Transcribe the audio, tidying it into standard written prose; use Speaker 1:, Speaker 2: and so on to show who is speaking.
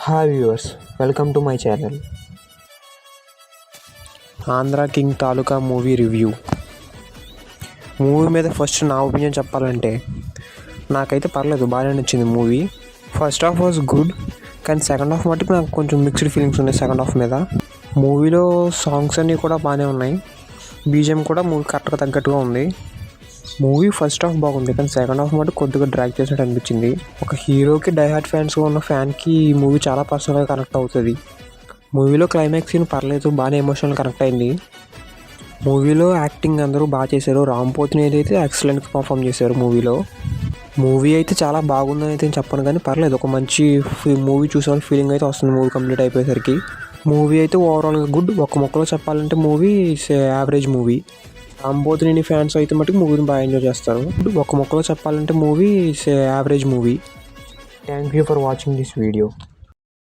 Speaker 1: Hi viewers, welcome to my channel. Andhra king taluka movie review. Movie మీద first నా opinion చెప్పాలంటే నాకైతే పర్లేదు, బాగానే నచ్చింది movie. First half was good, కానీ సెకండ్ హాఫ్ మటుకు నాకు కొంచెం మిక్స్డ్ ఫీలింగ్స్ ఉన్నాయి సెకండ్ హాఫ్ మీద. మూవీలో సాంగ్స్ అన్నీ కూడా బాగానే ఉన్నాయి, బీజిఎం కూడా మూవీ కరెక్ట్గా తగ్గట్టుగా ఉంది. మూవీ ఫస్ట్ హాఫ్ బాగుంది, కానీ సెకండ్ హాఫ్ మటుకు కొద్దిగా డ్రాగ్ చేసినట్టు అనిపించింది. ఒక హీరోకి డైహార్డ్ ఫ్యాన్స్గా ఉన్న ఫ్యాన్కి ఈ మూవీ చాలా పర్సనల్గా కనెక్ట్ అవుతుంది. మూవీలో క్లైమాక్స్ సీన్ పర్లేదు, బాగానే ఎమోషనల్ కనెక్ట్ అయింది. మూవీలో యాక్టింగ్ అందరూ బాగా చేశారు. రామ్ పోతినేని అయితే ఎక్సలెంట్గా పర్ఫామ్ చేశారు మూవీలో. మూవీ అయితే చాలా బాగుందని అయితే చెప్పను, కానీ పర్లేదు, ఒక మంచి మూవీ చూసే ఫీలింగ్ అయితే వస్తుంది మూవీ కంప్లీట్ అయిపోయేసరికి. మూవీ అయితే ఓవరాల్గా గుడ్. ఒక మొక్కలో చెప్పాలంటే movie average movie. Ram Pothineni fans అయితే మటుకు మూవీని బాగా ఎంజాయ్ చేస్తారు. ఒక మొక్కలో చెప్పాలంటే movie average movie. Thank you for watching this video.